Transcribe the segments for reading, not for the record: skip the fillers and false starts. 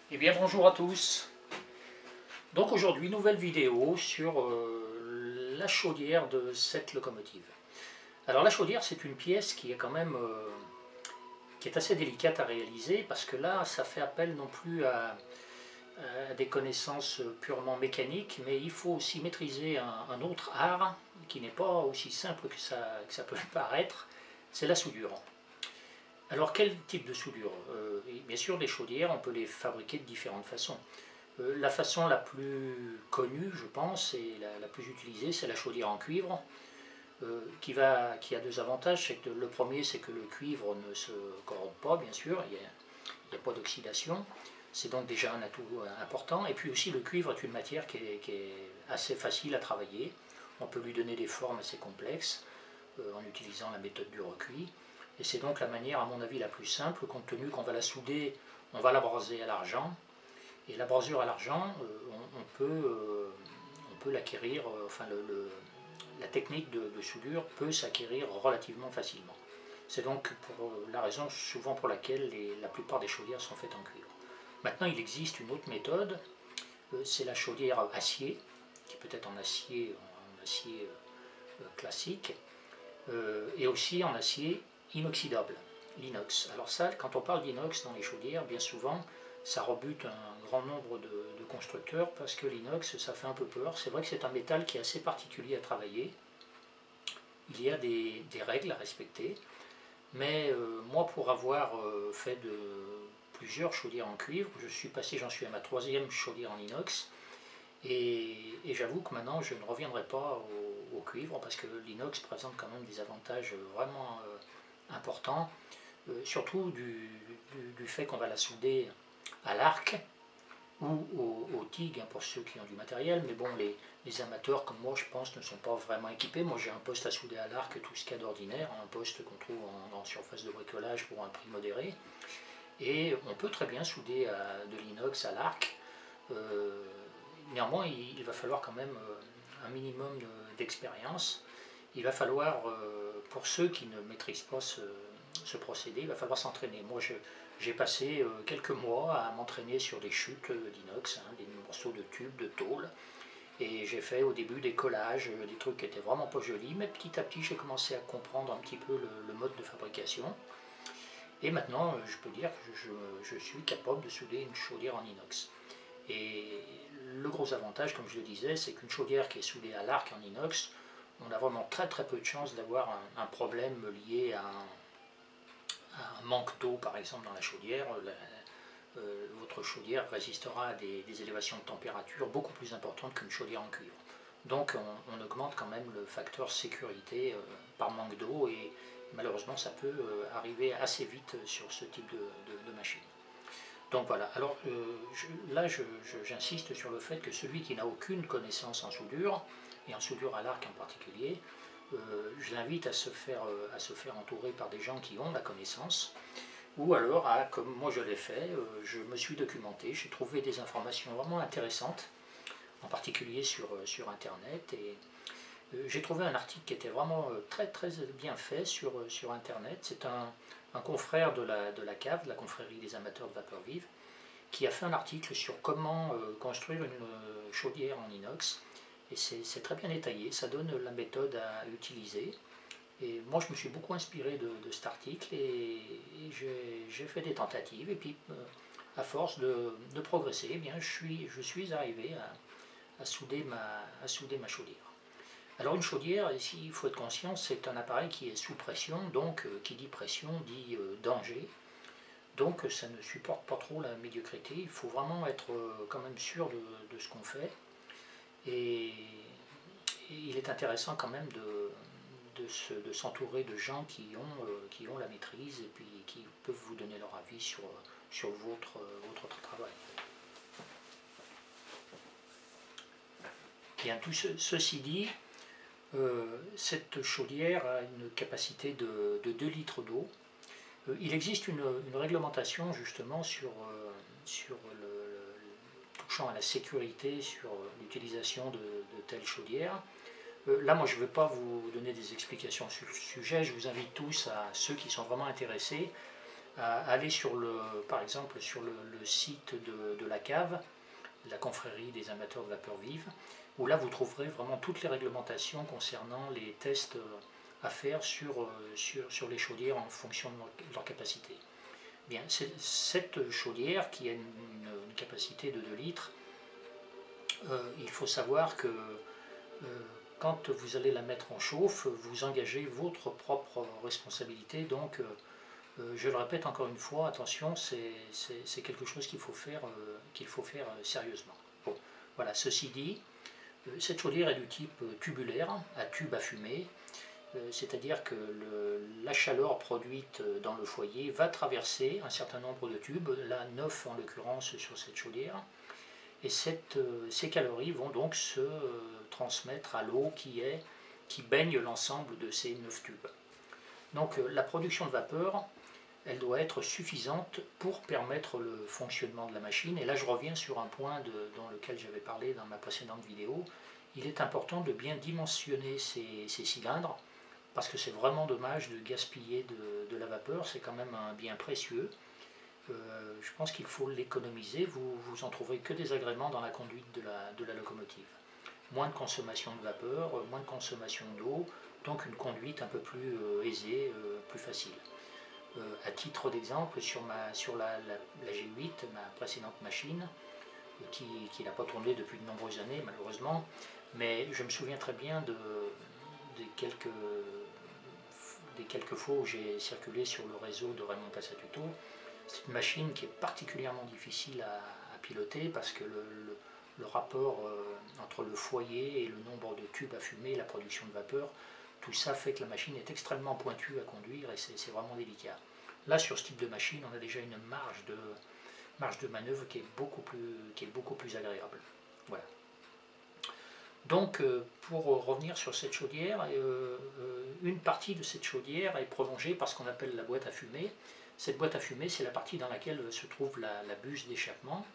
Eh bien bonjour à tous. Donc aujourd'hui nouvelle vidéo sur la chaudière de cette locomotive. Alors la chaudière c'est une pièce qui est quand même qui est assez délicate à réaliser parce que là ça fait appel non plus à des connaissances purement mécaniques, mais il faut aussi maîtriser un autre art qui n'est pas aussi simple que ça peut le paraître, c'est la soudure. Alors quel type de soudure? Bien sûr les chaudières on peut les fabriquer de différentes façons. La façon la plus connue, je pense, et la plus utilisée, c'est la chaudière en cuivre, qui a deux avantages. C'est que le premier, c'est que le cuivre ne se corrode pas, bien sûr, il n'y a pas d'oxydation. C'est donc déjà un atout important. Et puis aussi, le cuivre est une matière qui est assez facile à travailler. On peut lui donner des formes assez complexes en utilisant la méthode du recuit. Et c'est donc la manière, à mon avis, la plus simple, compte tenu qu'on va la souder, on va la braser à l'argent. Et la brasure à l'argent, on peut l'acquérir, enfin la technique de soudure peut s'acquérir relativement facilement. C'est donc pour la raison souvent pour laquelle la plupart des chaudières sont faites en cuivre. Maintenant il existe une autre méthode, c'est la chaudière acier, qui peut être en acier classique, et aussi en acier inoxydable, l'inox. Alors ça, quand on parle d'inox dans les chaudières, bien souvent, ça rebute un grand nombre de constructeurs parce que l'inox, ça fait un peu peur. C'est vrai que c'est un métal qui est assez particulier à travailler. Il y a des règles à respecter. Mais moi, pour avoir fait plusieurs chaudières en cuivre, j'en suis à ma troisième chaudière en inox. Et j'avoue que maintenant, je ne reviendrai pas au cuivre parce que l'inox présente quand même des avantages vraiment importants, surtout du fait qu'on va la souder à l'arc ou au TIG, hein, pour ceux qui ont du matériel, mais bon, les amateurs comme moi, je pense, ne sont pas vraiment équipés. Moi, j'ai un poste à souder à l'arc, tout ce qu'il y a d'ordinaire, un poste qu'on trouve en surface de bricolage pour un prix modéré, et on peut très bien souder de l'inox à l'arc. Euh, Néanmoins, il va falloir quand même un minimum d'expérience. Il va falloir, pour ceux qui ne maîtrisent pas ce procédé, il va falloir s'entraîner. Moi, j'ai passé quelques mois à m'entraîner sur des chutes d'inox, hein, des morceaux de tubes, de tôle. Et j'ai fait au début des collages, des trucs qui étaient vraiment pas jolis, mais petit à petit j'ai commencé à comprendre un petit peu le mode de fabrication. Et maintenant, je peux dire que je suis capable de souder une chaudière en inox. Et le gros avantage, comme je le disais, c'est qu'une chaudière qui est soudée à l'arc en inox, on a vraiment très très peu de chances d'avoir un problème lié à un manque d'eau par exemple dans la chaudière. Votre chaudière résistera à des élévations de température beaucoup plus importantes qu'une chaudière en cuivre. Donc on augmente quand même le facteur sécurité par manque d'eau et malheureusement ça peut arriver assez vite sur ce type de machine. Donc voilà, alors j'insiste sur le fait que celui qui n'a aucune connaissance en soudure, et en soudure à l'arc en particulier, je l'invite à se faire entourer par des gens qui ont la connaissance, ou alors, comme moi je l'ai fait, je me suis documenté, j'ai trouvé des informations vraiment intéressantes, en particulier sur Internet, et j'ai trouvé un article qui était vraiment très très bien fait sur Internet. C'est un confrère de la cave, de la confrérie des amateurs de vapeur vive, qui a fait un article sur comment construire une chaudière en inox. Et c'est très bien détaillé, ça donne la méthode à utiliser. Et moi, je me suis beaucoup inspiré de cet article et j'ai fait des tentatives. Et puis, à force de progresser, eh bien, je suis arrivé à souder ma chaudière. Alors, une chaudière, ici, il faut être conscient, c'est un appareil qui est sous pression, donc qui dit pression dit danger. Donc ça ne supporte pas trop la médiocrité, il faut vraiment être quand même sûr de ce qu'on fait. Et, et il est intéressant quand même de s'entourer de gens qui ont la maîtrise et puis qui peuvent vous donner leur avis sur votre travail. Bien, ceci dit, cette chaudière a une capacité de 2 litres d'eau. Il existe une réglementation justement sur touchant à la sécurité, sur l'utilisation de telles chaudières. Là, moi, je ne vais pas vous donner des explications sur le sujet, je vous invite tous, à ceux qui sont vraiment intéressés, à aller par exemple sur le site de la cave, la confrérie des amateurs de vapeur vive, où là vous trouverez vraiment toutes les réglementations concernant les tests à faire sur les chaudières en fonction de leur capacité. Bien, cette chaudière qui a une capacité de 2 litres, il faut savoir que quand vous allez la mettre en chauffe, vous engagez votre propre responsabilité. Donc, je le répète encore une fois, attention, c'est quelque chose qu'il faut faire sérieusement. Bon, voilà, ceci dit, cette chaudière est du type tubulaire, à tube à fumée, c'est-à-dire que la chaleur produite dans le foyer va traverser un certain nombre de tubes, là 9 en l'occurrence sur cette chaudière, et ces calories vont donc se transmettre à l'eau qui baigne l'ensemble de ces 9 tubes. Donc la production de vapeur, elle doit être suffisante pour permettre le fonctionnement de la machine. Et là je reviens sur un point dans lequel j'avais parlé dans ma précédente vidéo. Il est important de bien dimensionner ces cylindres, parce que c'est vraiment dommage de gaspiller de la vapeur, c'est quand même un bien précieux. Je pense qu'il faut l'économiser, vous en trouverez que des agréments dans la conduite de la locomotive. Moins de consommation de vapeur, moins de consommation d'eau, donc une conduite un peu plus aisée, plus facile. À titre d'exemple, sur la G8, ma précédente machine, qui n'a pas tourné depuis de nombreuses années malheureusement, mais je me souviens très bien des quelques fois où j'ai circulé sur le réseau de Raymond Passatuto. C'est une machine qui est particulièrement difficile à piloter parce que le rapport entre le foyer et le nombre de tubes à fumer et la production de vapeur, tout ça fait que la machine est extrêmement pointue à conduire et c'est vraiment délicat. Là, sur ce type de machine, on a déjà une marge de manœuvre qui est beaucoup plus agréable. Voilà. Donc, pour revenir sur cette chaudière, une partie de cette chaudière est prolongée par ce qu'on appelle la boîte à fumée. Cette boîte à fumée, c'est la partie dans laquelle se trouve la buse d'échappement.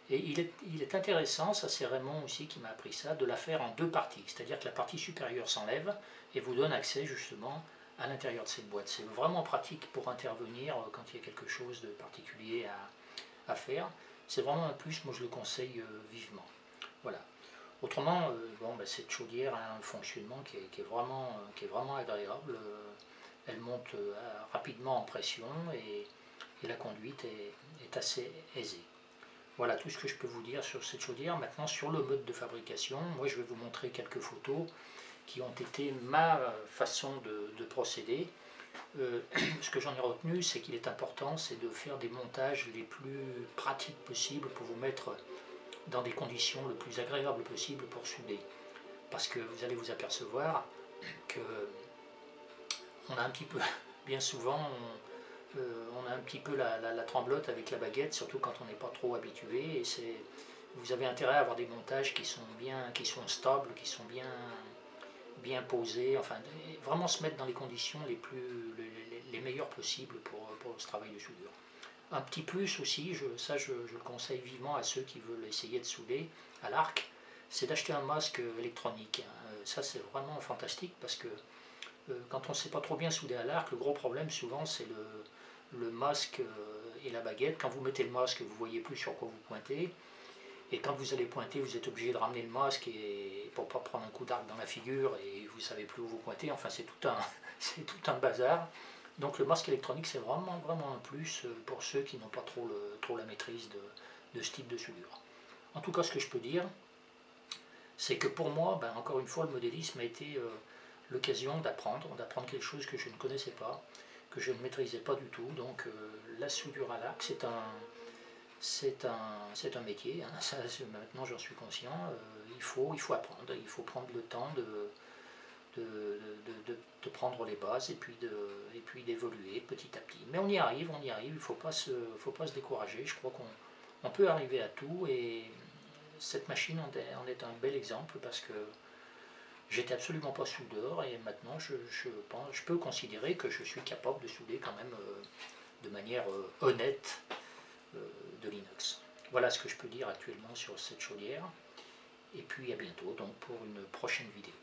Et il est intéressant, ça c'est Raymond aussi qui m'a appris ça, de la faire en 2 parties. C'est-à-dire que la partie supérieure s'enlève et vous donne accès justement à l'intérieur de cette boîte. C'est vraiment pratique pour intervenir quand il y a quelque chose de particulier à faire. C'est vraiment un plus, moi je le conseille vivement. Voilà. Autrement, cette chaudière a un fonctionnement qui est vraiment agréable. Elle monte rapidement en pression et la conduite est assez aisée. Voilà tout ce que je peux vous dire sur cette chaudière. Maintenant, sur le mode de fabrication, moi je vais vous montrer quelques photos qui ont été ma façon de procéder. Ce que j'en ai retenu, c'est qu'il est important, c'est de faire des montages les plus pratiques possibles pour vous mettre dans des conditions le plus agréables possible pour souder. Parce que vous allez vous apercevoir que on a un petit peu, bien souvent, on a un petit peu la tremblote avec la baguette, surtout quand on n'est pas trop habitué. Et vous avez intérêt à avoir des montages qui sont stables, qui sont bien posés, enfin vraiment se mettre dans les conditions les meilleures possibles pour ce travail de soudure. Un petit plus aussi, je le conseille vivement à ceux qui veulent essayer de souder à l'arc, c'est d'acheter un masque électronique. Ça c'est vraiment fantastique parce que quand on ne sait pas trop bien souder à l'arc, le gros problème souvent c'est le masque et la baguette. Quand vous mettez le masque, vous ne voyez plus sur quoi vous pointez. Et quand vous allez pointer, vous êtes obligé de ramener le masque pour ne pas prendre un coup d'arc dans la figure et vous ne savez plus où vous pointez. Enfin, c'est tout un bazar. Donc le masque électronique, c'est vraiment un plus pour ceux qui n'ont pas trop la maîtrise de ce type de soudure. En tout cas, ce que je peux dire, c'est que pour moi, encore une fois, le modélisme a été l'occasion d'apprendre quelque chose que je ne connaissais pas, que je ne maîtrisais pas du tout. Donc la soudure à l'arc, c'est un métier, hein. Ça, maintenant j'en suis conscient, il faut apprendre, il faut prendre le temps de prendre les bases et puis d'évoluer petit à petit. Mais on y arrive, il ne faut pas se décourager, je crois qu'on peut arriver à tout et cette machine en est un bel exemple parce que j'étais absolument pas soudeur et maintenant je peux considérer que je suis capable de souder quand même de manière honnête de l'inox. Voilà ce que je peux dire actuellement sur cette chaudière et puis à bientôt donc pour une prochaine vidéo.